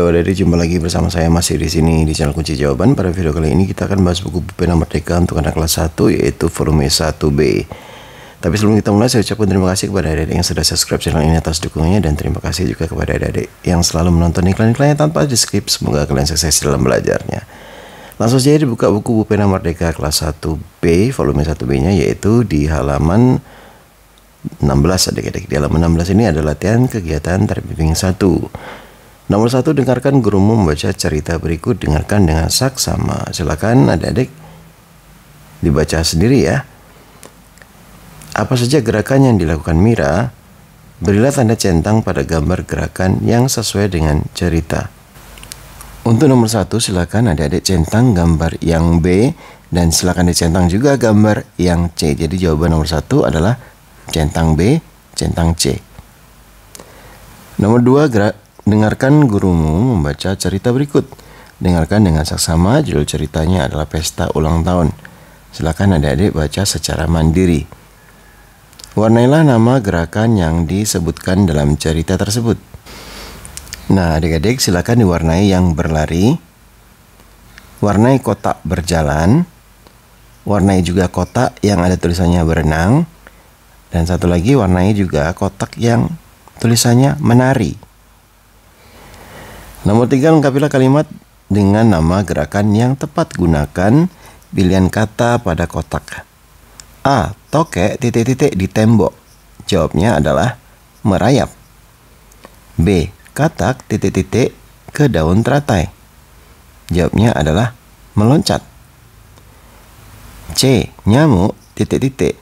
Halo adik-adik, jumpa lagi bersama saya masih di sini di channel Kunci Jawaban. Pada video kali ini kita akan bahas buku Pena Merdeka untuk anak kelas 1 yaitu volume 1B. Tapi sebelum kita mulai, saya ucapkan terima kasih kepada adik-adik yang sudah subscribe channel ini atas dukungannya, dan terima kasih juga kepada adik-adik yang selalu menonton iklan-iklannya tanpa di skip. Semoga kalian sukses dalam belajarnya. Langsung saja dibuka buku Pena Merdeka kelas 1B volume 1B-nya yaitu di halaman 16 adik-adik. Di halaman 16 ini ada latihan kegiatan terbimbing 1. Nomor 1, dengarkan gurumu membaca cerita berikut. Dengarkan dengan saksama. Silakan adik-adik dibaca sendiri ya. Apa saja gerakan yang dilakukan Mira? Berilah tanda centang pada gambar gerakan yang sesuai dengan cerita. Untuk nomor 1, silakan adik-adik centang gambar yang B dan silakan dicentang juga gambar yang C. Jadi jawaban nomor 1 adalah centang B, centang C. Nomor 2, dengarkan gurumu membaca cerita berikut. Dengarkan dengan saksama. Judul ceritanya adalah Pesta Ulang Tahun. Silakan adik-adik baca secara mandiri. Warnailah nama gerakan yang disebutkan dalam cerita tersebut. Nah, adik-adik silakan diwarnai yang berlari, warnai kotak berjalan, warnai juga kotak yang ada tulisannya berenang, dan satu lagi warnai juga kotak yang tulisannya menari. Nomor 3, lengkapilah kalimat dengan nama gerakan yang tepat. Gunakan pilihan kata pada kotak. A. Tokek titik-titik di tembok. Jawabnya adalah merayap. B. Katak titik-titik ke daun teratai. Jawabnya adalah meloncat. C. Nyamuk titik-titik.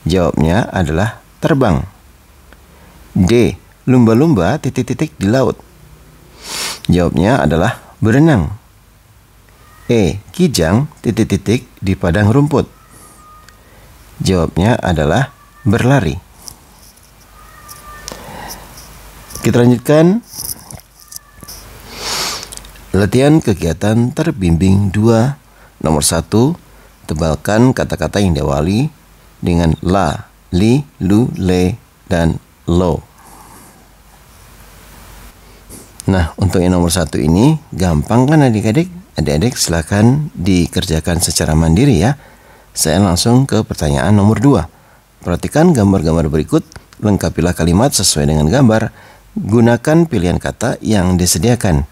Jawabnya adalah terbang. D. Lumba-lumba titik-titik di laut. Jawabnya adalah berenang. E. Kijang titik-titik di padang rumput. Jawabnya adalah berlari. Kita lanjutkan. Latihan kegiatan terbimbing 2. Nomor 1, tebalkan kata-kata yang diawali dengan la, li, lu, le, dan lo. Nah, untuk yang nomor 1 ini gampang kan adik-adik? Adik-adik silakan dikerjakan secara mandiri ya. Saya langsung ke pertanyaan nomor 2. Perhatikan gambar-gambar berikut. Lengkapilah kalimat sesuai dengan gambar. Gunakan pilihan kata yang disediakan.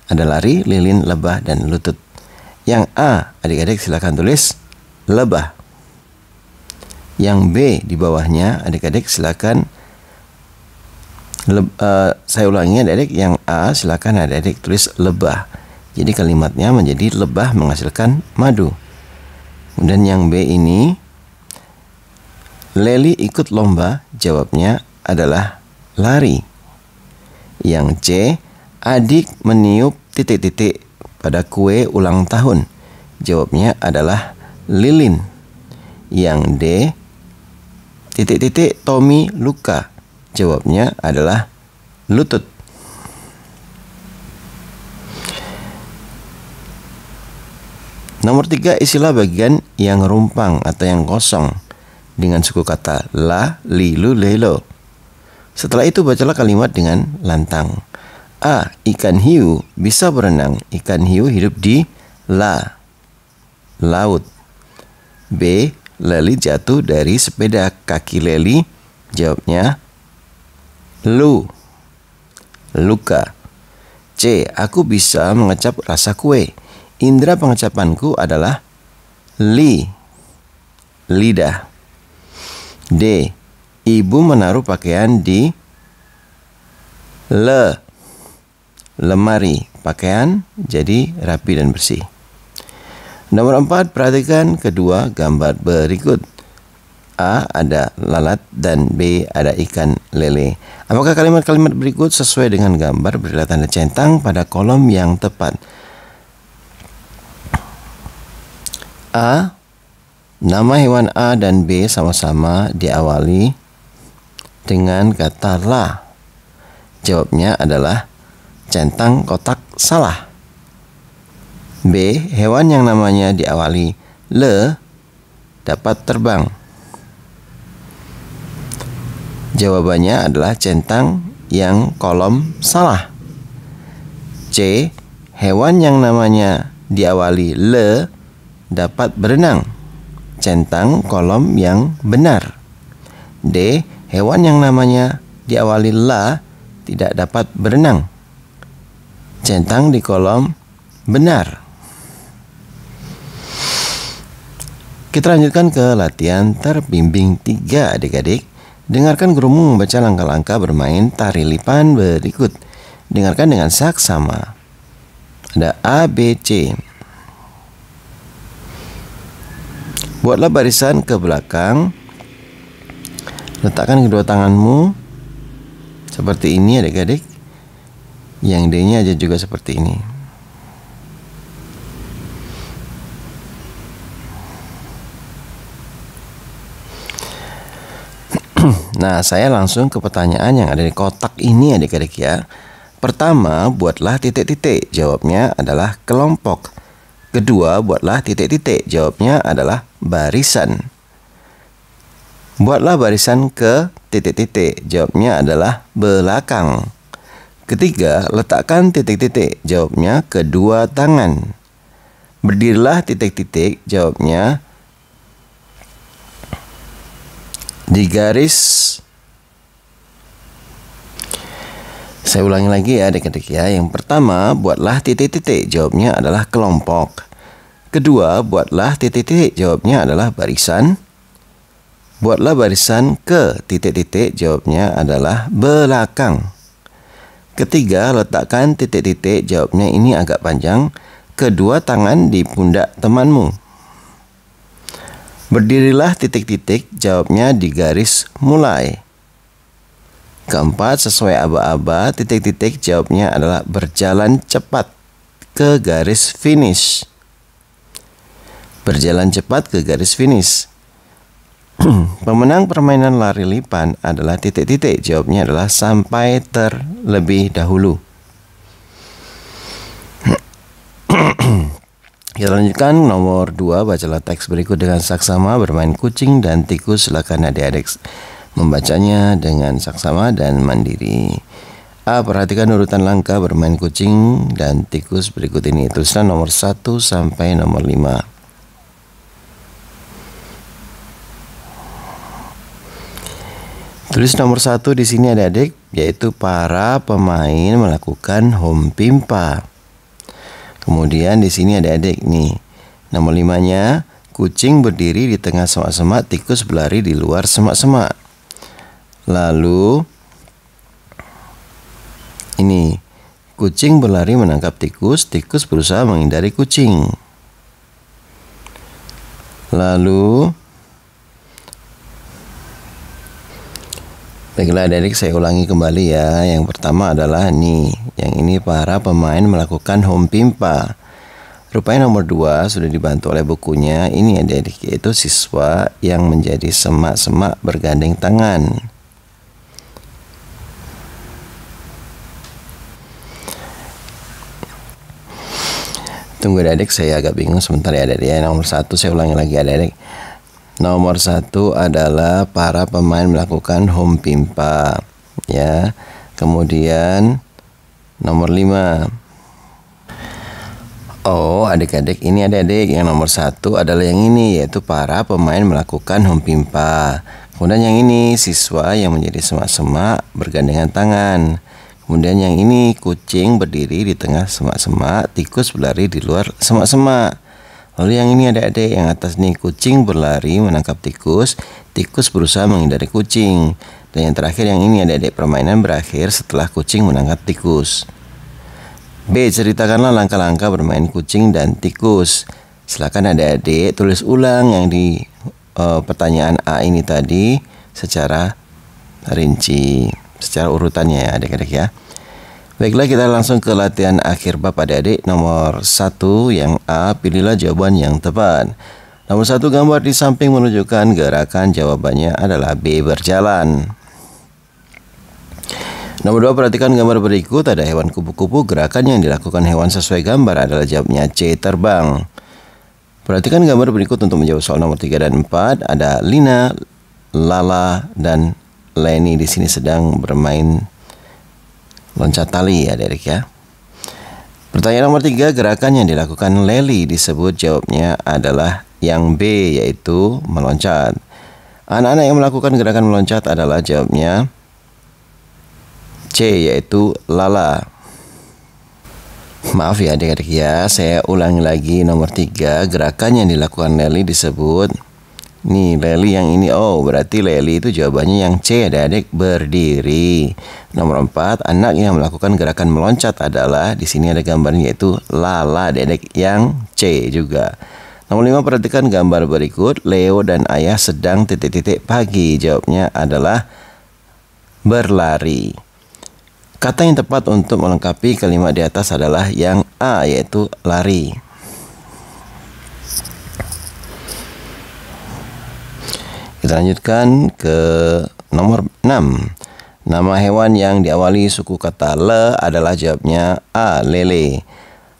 Ada lari, lilin, lebah, dan lutut. Yang A, adik-adik silakan tulis lebah. Yang B di bawahnya, adik-adik silakan saya ulangi adik-adik, yang A silakan adik-adik tulis lebah. Jadi kalimatnya menjadi lebah menghasilkan madu. Kemudian yang B ini, Leli ikut lomba. Jawabnya adalah lari. Yang C, adik meniup titik-titik pada kue ulang tahun. Jawabnya adalah lilin. Yang D, titik-titik Tommy luka. Jawabnya adalah lutut. Nomor 3, isilah bagian yang rumpang atau yang kosong dengan suku kata la, li, lu, le, lo. Setelah itu bacalah kalimat dengan lantang. A. Ikan hiu bisa berenang. Ikan hiu hidup di laut. B. Leli jatuh dari sepeda. Kaki Leli. Jawabnya luka. C. Aku bisa mengecap rasa kue. Indera pengecapanku adalah lidah. D. Ibu menaruh pakaian di lemari. Pakaian jadi rapi dan bersih. Nomor 4, perhatikan kedua gambar berikut. A. Ada lalat dan B. Ada ikan lele. Apakah kalimat-kalimat berikut sesuai dengan gambar? Berilah tanda centang pada kolom yang tepat. A. Nama hewan A dan B sama-sama diawali dengan kata la. Jawabnya adalah centang kotak salah. B. Hewan yang namanya diawali le dapat terbang. Jawabannya adalah centang yang kolom salah. C. Hewan yang namanya diawali le dapat berenang. Centang kolom yang benar. D. Hewan yang namanya diawali la tidak dapat berenang. Centang di kolom benar. Kita lanjutkan ke latihan terbimbing 3 adik-adik. Dengarkan gurumu membaca langkah-langkah bermain tari lipan berikut. Dengarkan dengan saksama. Ada A, B, C. Buatlah barisan ke belakang. Letakkan kedua tanganmu seperti ini adik-adik. Yang D-nya aja juga seperti ini. Nah, saya langsung ke pertanyaan yang ada di kotak ini adik-adik ya. Pertama, buatlah titik-titik. Jawabnya adalah kelompok. Kedua, buatlah titik-titik. Jawabnya adalah barisan. Buatlah barisan ke titik-titik. Jawabnya adalah belakang. Ketiga, letakkan titik-titik. Jawabnya kedua tangan. Berdirilah titik-titik. Jawabnya di garis. Saya ulangi lagi ya adik-adik ya. Yang pertama, buatlah titik-titik. Jawabnya adalah kelompok. Kedua, buatlah titik-titik. Jawabnya adalah barisan. Buatlah barisan ke titik-titik. Jawabnya adalah belakang. Ketiga, letakkan titik-titik. Jawabnya ini agak panjang. Kedua tangan di pundak temanmu. Berdirilah titik-titik. Jawabnya di garis mulai. Keempat, sesuai aba-aba, titik-titik. Jawabnya adalah berjalan cepat ke garis finish. Berjalan cepat ke garis finish. Pemenang permainan lari lipan adalah titik-titik. Jawabnya adalah sampai terlebih dahulu. Kita lanjutkan nomor 2. Bacalah teks berikut dengan saksama. Bermain kucing dan tikus. Silakan adik-adik membacanya dengan saksama dan mandiri. A. Perhatikan urutan langkah bermain kucing dan tikus berikut ini. Tulisan nomor 1 sampai nomor 5. Tulis nomor 1 di sini adik-adik, yaitu para pemain melakukan home pimpa. Kemudian di sini adik-adik nih, nomor 5-nya, kucing berdiri di tengah semak-semak, tikus berlari di luar semak-semak. Lalu ini, kucing berlari menangkap tikus, tikus berusaha menghindari kucing. Lalu, baiklah adik-adik, saya ulangi kembali ya. Yang pertama adalah nih, yang ini para pemain melakukan home pimpa. Rupanya nomor 2 sudah dibantu oleh bukunya. Ini adik-adik, yaitu siswa yang menjadi semak-semak bergandeng tangan. Tunggu adik-adik, saya agak bingung sebentar ya adik-adik ya. Nomor 1 saya ulangi lagi adik-adik. Nomor 1 adalah para pemain melakukan home pimpa ya. Kemudian nomor 5. Oh adik-adik, ini adik-adik, yang nomor 1 adalah yang ini, yaitu para pemain melakukan home pimpa. Kemudian yang ini, siswa yang menjadi semak-semak bergandengan tangan. Kemudian yang ini, kucing berdiri di tengah semak-semak, tikus berlari di luar semak-semak. Lalu yang ini adik-adik, yang atas nih, kucing berlari menangkap tikus, tikus berusaha menghindari kucing. Dan yang terakhir yang ini adik-adik, permainan berakhir setelah kucing menangkap tikus. B. Ceritakanlah langkah-langkah bermain kucing dan tikus. Silakan adik-adik tulis ulang yang di pertanyaan A ini tadi secara rinci, secara urutannya ya adik-adik ya. Baiklah, kita langsung ke latihan akhir bab adik-adik. Nomor 1 yang A, pilihlah jawaban yang tepat. Nomor 1, gambar di samping menunjukkan gerakan, jawabannya adalah B, berjalan. Nomor 2, perhatikan gambar berikut, ada hewan kupu-kupu, gerakan yang dilakukan hewan sesuai gambar adalah jawabnya C, terbang. Perhatikan gambar berikut untuk menjawab soal nomor 3 dan 4, ada Lina, Lala, dan Leni di sini sedang bermain loncat tali ya adik-adik ya. Pertanyaan nomor 3, gerakan yang dilakukan Lely disebut, jawabnya adalah yang B, yaitu meloncat. Anak-anak yang melakukan gerakan meloncat adalah, jawabnya C, yaitu Lala. Maaf ya adik-adik ya, saya ulangi lagi nomor 3, gerakan yang dilakukan Lely disebut. Nih, Lely yang ini, oh berarti Lely itu jawabannya yang C, adik-adik, berdiri. Nomor 4, anak yang melakukan gerakan meloncat adalah, di sini ada gambarnya yaitu Lala, adik-adik, yang C juga. Nomor 5, perhatikan gambar berikut. Leo dan ayah sedang titik-titik pagi, jawabnya adalah berlari. Kata yang tepat untuk melengkapi kalimat di atas adalah yang A, yaitu lari. Kita lanjutkan ke nomor 6. Nama hewan yang diawali suku kata le adalah, jawabnya A, lele.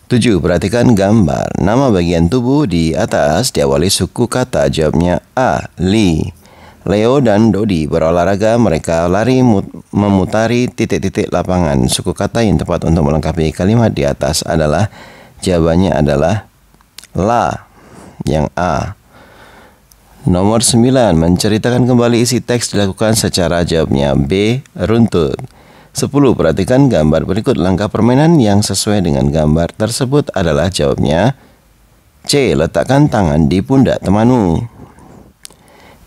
7. Perhatikan gambar. Nama bagian tubuh di atas diawali suku kata, jawabnya A, li. Leo dan Dodi berolahraga, mereka lari memutari titik-titik lapangan. Suku kata yang tepat untuk melengkapi kalimat di atas adalah, jawabannya adalah la, yang A. Nomor 9, menceritakan kembali isi teks dilakukan secara, jawabnya B, runtut. 10. Perhatikan gambar berikut. Langkah permainan yang sesuai dengan gambar tersebut adalah, jawabnya C, letakkan tangan di pundak temanmu.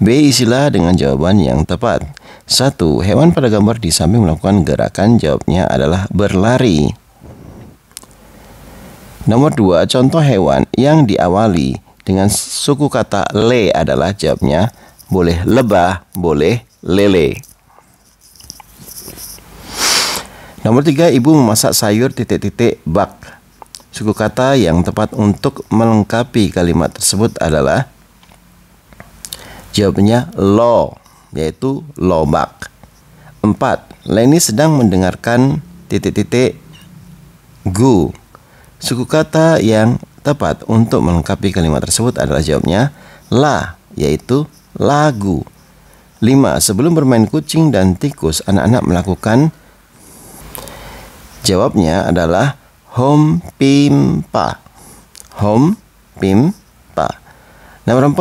B, isilah dengan jawaban yang tepat. 1. Hewan pada gambar di samping melakukan gerakan, jawabnya adalah berlari. Nomor 2, contoh hewan yang diawali dengan suku kata le adalah, jawabnya boleh lebah, boleh lele. Nomor 3, ibu memasak sayur titik-titik bak. Suku kata yang tepat untuk melengkapi kalimat tersebut adalah, jawabnya lo, yaitu lobak. 4. Leni sedang mendengarkan titik-titik gu. Suku kata yang tepat untuk melengkapi kalimat tersebut adalah, jawabnya la, yaitu lagu. 5. Sebelum bermain kucing dan tikus, anak-anak melakukan, jawabnya adalah hom pimpa. Hom pimpa. Nomor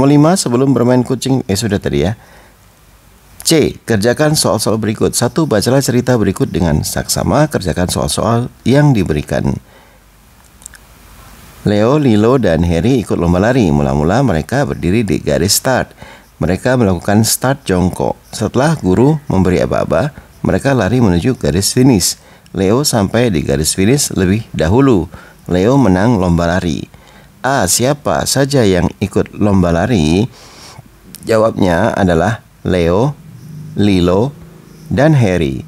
5, sebelum bermain kucing, sudah tadi ya. C. Kerjakan soal-soal berikut. 1. Bacalah cerita berikut dengan saksama, kerjakan soal-soal yang diberikan. Leo, Lilo, dan Harry ikut lomba lari. Mula-mula mereka berdiri di garis start. Mereka melakukan start jongkok. Setelah guru memberi aba-aba, mereka lari menuju garis finish. Leo sampai di garis finish lebih dahulu. Leo menang lomba lari. A. Siapa saja yang ikut lomba lari? Jawabnya adalah Leo, Lilo, dan Harry.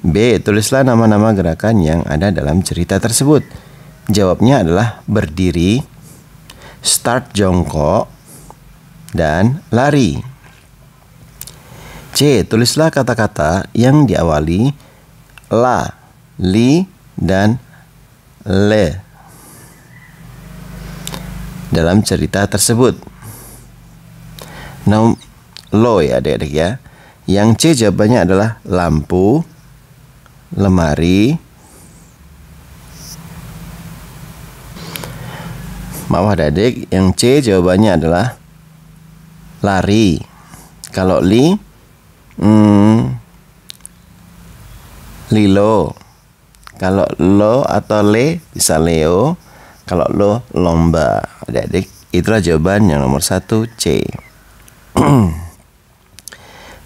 B. Tulislah nama-nama gerakan yang ada dalam cerita tersebut. Jawabnya adalah berdiri, start jongkok, dan lari. C. Tulislah kata-kata yang diawali la, li, dan le dalam cerita tersebut. Lo ya adik-adik ya. Yang C jawabannya adalah lampu, lemari, maaf adik-adik, yang C jawabannya adalah lari. Kalau li, lilo. Kalau lo atau le bisa Leo. Kalau lo, lomba. Adik-adik, itulah jawaban yang nomor 1, C.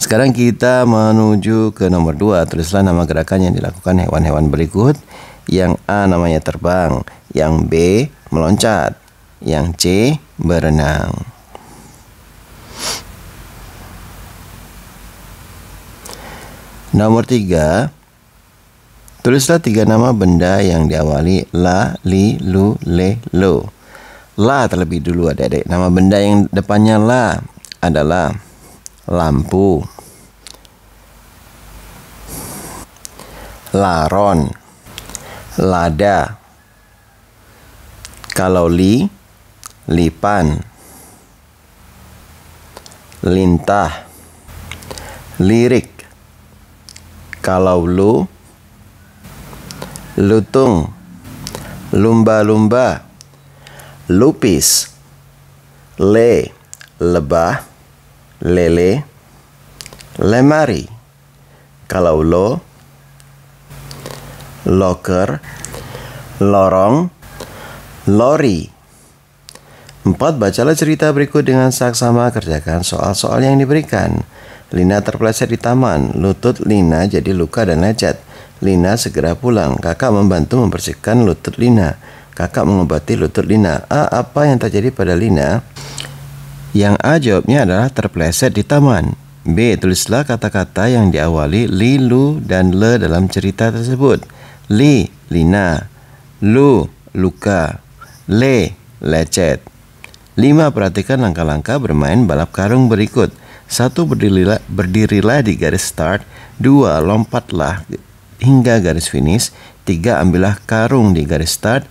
Sekarang kita menuju ke nomor 2. Tulislah nama gerakan yang dilakukan hewan-hewan berikut. Yang A namanya terbang, yang B meloncat, yang C berenang. Nomor 3. Tulislah 3 nama benda yang diawali la, li, lu, le, lo. La terlebih dulu adik-adik. Nama benda yang depannya la adalah lampu, laron, lada. Kalau li, lipan, lintah, lirik. Kalau lu, lutung, lumba-lumba, lupis, lebah, lele, lemari. Kalau loker, lorong, lori. 4. Bacalah cerita berikut dengan saksama, kerjakan soal-soal yang diberikan. Lina terpeleset di taman, lutut Lina jadi luka dan lecet. Lina segera pulang, kakak membantu membersihkan lutut Lina. Kakak mengobati lutut Lina. A. Apa yang terjadi pada Lina? Yang A jawabnya adalah terpeleset di taman. B. Tulislah kata-kata yang diawali li, lu, dan le dalam cerita tersebut. Li, Lina. Lu, luka. Le, lecet. 5. Perhatikan langkah-langkah bermain balap karung berikut. 1. Berdirilah di garis start. 2. Lompatlah hingga garis finish. 3. Ambillah karung di garis start.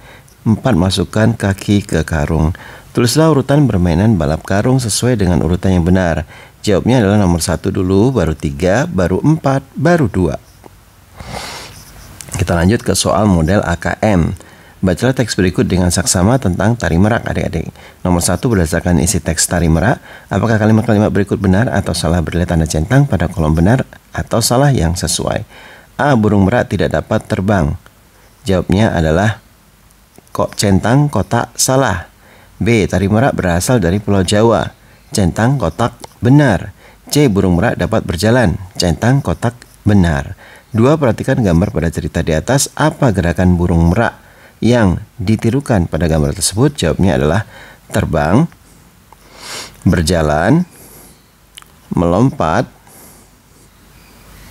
4. Masukkan kaki ke karung. Tulislah urutan permainan balap karung sesuai dengan urutan yang benar. Jawabnya adalah nomor 1 dulu, baru 3, baru 4, baru 2. Kita lanjut ke soal model AKM. Bacalah teks berikut dengan saksama tentang tari merak, adik-adik. Nomor 1, berdasarkan isi teks tari merak, apakah kalimat-kalimat berikut benar atau salah? Berilah tanda centang pada kolom benar atau salah yang sesuai. A. Burung merak tidak dapat terbang. Jawabnya adalah centang kotak salah. B. Tari merak berasal dari Pulau Jawa. Centang kotak benar. C. Burung merak dapat berjalan. Centang kotak benar. 2. Perhatikan gambar pada cerita di atas. Apa gerakan burung merak yang ditirukan pada gambar tersebut? Jawabnya adalah terbang, berjalan, melompat,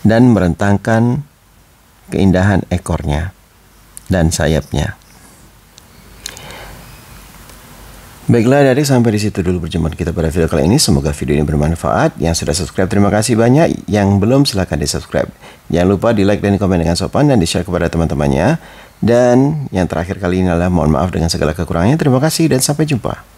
dan merentangkan keindahan ekornya dan sayapnya. Baiklah adik, sampai di situ dulu perjumpaan kita pada video kali ini. Semoga video ini bermanfaat. Yang sudah subscribe, terima kasih banyak. Yang belum, silahkan di subscribe. Jangan lupa di like dan komen dengan sopan dan di share kepada teman-temannya. Dan yang terakhir kali ini adalah mohon maaf dengan segala kekurangannya. Terima kasih dan sampai jumpa.